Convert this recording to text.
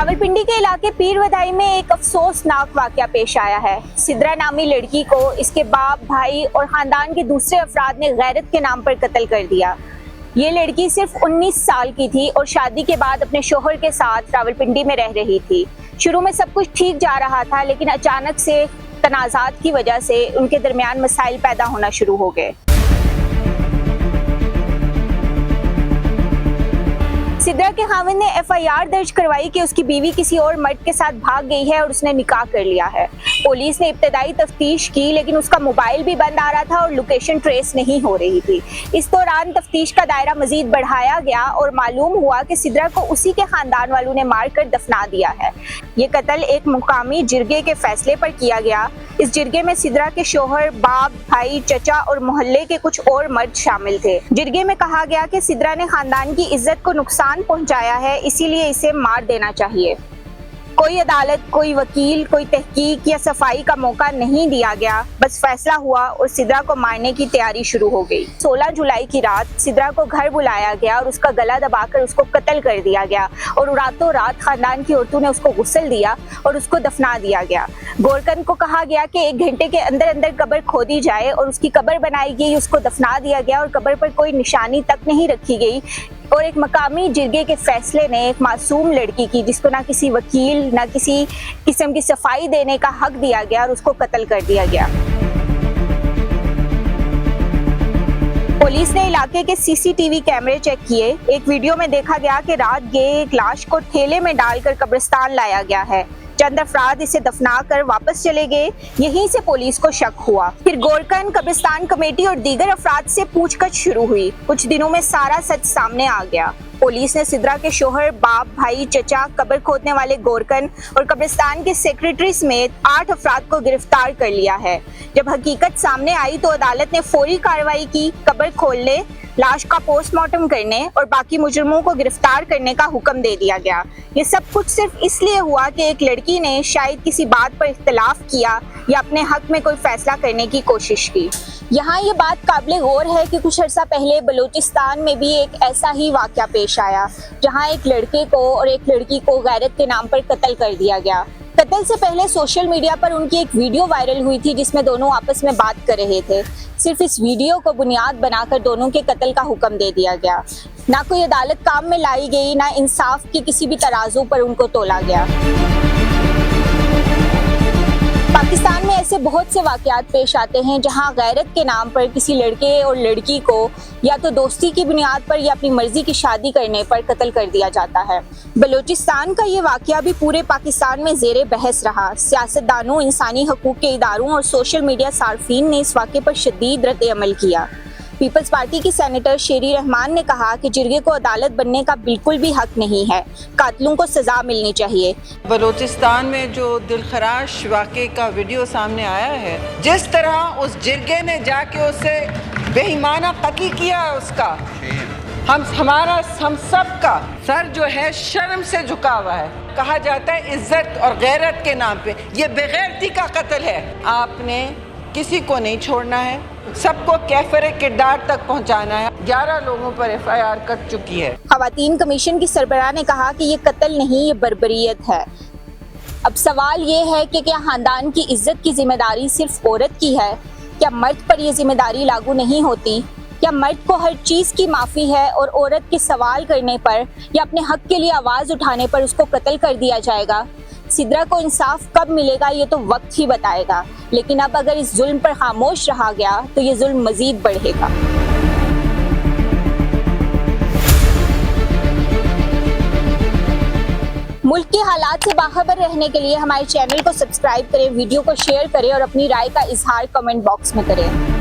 रावलपिंडी के इलाके पीरवदाई में एक अफसोसनाक वाकया पेश आया है। सिद्रा नामी लड़की को इसके बाप, भाई और खानदान के दूसरे अफराद ने गैरत के नाम पर कत्ल कर दिया। ये लड़की सिर्फ 19 साल की थी और शादी के बाद अपने शोहर के साथ रावलपिंडी में रह रही थी। शुरू में सब कुछ ठीक जा रहा था, लेकिन अचानक से तनाज़ात की वजह से उनके दरमियान मसाइल पैदा होना शुरू हो गए। सिद्रा के खाविंद ने FIR दर्ज करवाई कि उसकी बीवी किसी और मर्द के साथ भाग गई है और उसने निकाह कर लिया है। पुलिस ने इब्तदाई तफ्तीश की, लेकिन उसका मोबाइल भी बंद आ रहा था और लोकेशन ट्रेस नहीं हो रही थी। इस दौरान तफ्तीश का दायरा मजीद बढ़ाया गया और मालूम हुआ कि सिद्रा को उसी के खानदान वालों ने मारकर दफना दिया है। ये कत्ल एक मुकामी जिरगे के फैसले पर किया गया। इस जिरगे में सिद्रा के शोहर, बाप, भाई, चचा और मोहल्ले के कुछ और मर्द शामिल थे। जिरगे में कहा गया कि सिद्रा ने खानदान की इज्जत को नुकसान पहुंचाया है, इसीलिए इसे मार देना चाहिए। कोई अदालत, कोई वकील, कोई तहकीक या सफाई का मौका नहीं दिया गया। बस फैसला हुआ और सिद्रा को मारने की तैयारी शुरू हो गई। 16 जुलाई की रात सिद्रा को घर बुलाया गया और उसका गला दबाकर उसको कत्ल कर दिया गया और रातों रात खानदान की औरतों ने उसको गुस्ल दिया और उसको दफना दिया गया। गोरकन को कहा गया कि 1 घंटे के अंदर अंदर कब्र खोदी जाए और उसकी कब्र बनाई गई, उसको दफना दिया गया और कब्र पर कोई निशानी तक नहीं रखी गई। और एक मकामी जिरगे के फैसले ने एक मासूम लड़की की, जिसको ना किसी वकील ना किसी किस्म की सफाई देने का हक दिया गया, और उसको कत्ल कर दिया गया। पुलिस ने इलाके के CCTV कैमरे चेक किए। एक वीडियो में देखा गया कि रात गए एक लाश को ठेले में डालकर कब्रिस्तान लाया गया है। चंद अफराद इसे दफना कर वापस चले गए। यहीं से पुलिस को शक हुआ। फिर गोरकन, कब्रिस्तान कमेटी और दीगर अफराद से पूछताछ शुरू हुई। कुछ दिनों में सारा सच सामने आ गया। पुलिस ने सिद्रा के शोहर, बाप, भाई, चचा, कब्र खोदने वाले गोरकन और कब्रिस्तान के सेक्रेटरी समेत 8 अफराद को गिरफ्तार कर लिया है। जब हकीकत सामने आई तो अदालत ने फौरी कार्रवाई की, कब्र खोलने, लाश का पोस्टमार्टम करने और बाकी मुजरिमों को गिरफ्तार करने का हुक्म दे दिया गया। ये सब कुछ सिर्फ इसलिए हुआ कि एक लड़की ने शायद किसी बात पर इख्तिलाफ किया या अपने हक में कोई फैसला करने की कोशिश की। यहाँ ये बात काबिल गौर है कि कुछ अर्सा पहले बलूचिस्तान में भी एक ऐसा ही वाक़या पेश आया, जहाँ एक लड़के को और एक लड़की को गैरत के नाम पर कत्ल कर दिया गया। कत्ल से पहले सोशल मीडिया पर उनकी एक वीडियो वायरल हुई थी, जिसमें दोनों आपस में बात कर रहे थे। सिर्फ इस वीडियो को बुनियाद बनाकर दोनों के कत्ल का हुक्म दे दिया गया। ना कोई अदालत काम में लाई गई, ना इंसाफ की किसी भी तराजू पर उनको तोला गया। पाकिस्तान में ऐसे बहुत से वाक़यात पेश आते हैं जहां गैरत के नाम पर किसी लड़के और लड़की को या तो दोस्ती की बुनियाद पर या अपनी मर्जी की शादी करने पर कत्ल कर दिया जाता है। बलूचिस्तान का ये वाक़या भी पूरे पाकिस्तान में ज़ेरे बहस रहा। सियासतदानों, इंसानी हकूक़ के इदारों और सोशल मीडिया सार्फिन ने इस वाक़े पर शदीद रद्द-ए-अमल किया। पीपल्स पार्टी की सेनेटर शेरी रहमान ने कहा कि जिरगे को अदालत बनने का बिल्कुल भी हक नहीं है, कातिलों को सजा मिलनी चाहिए। बलूचिस्तान में जो दिलखराश वाक़े का वीडियो सामने आया है, जिस तरह उस जिरगे ने जाके उसे बेईमाना कत्ल किया है, उसका हम सब का सर जो है शर्म से झुका हुआ है। कहा जाता है इज्जत और गैरत के नाम पे ये बेगैरती का कत्ल है। आपने किसी को नहीं छोड़ना है, सबको कैफरे किरदार तक पहुंचाना है। 11 लोगों पर FIR कट चुकी है। खवातीन कमीशन की सरबराह ने कहा कि ये कत्ल नहीं, ये बर्बरियत है। अब सवाल ये है कि क्या खानदान की इज्जत की जिम्मेदारी सिर्फ औरत की है? क्या मर्द पर यह जिम्मेदारी लागू नहीं होती? क्या मर्द को हर चीज़ की माफ़ी है और औरत के सवाल करने पर या अपने हक के लिए आवाज़ उठाने पर उसको कत्ल कर दिया जाएगा? सिद्रा को इंसाफ कब मिलेगा ये तो वक्त ही बताएगा, लेकिन अब अगर इस जुल्म पर खामोश रहा गया तो ये जुल्म मजीद बढ़ेगा। मुल्क के हालात से बाखबर रहने के लिए हमारे चैनल को सब्सक्राइब करें, वीडियो को शेयर करें और अपनी राय का इजहार कमेंट बॉक्स में करें।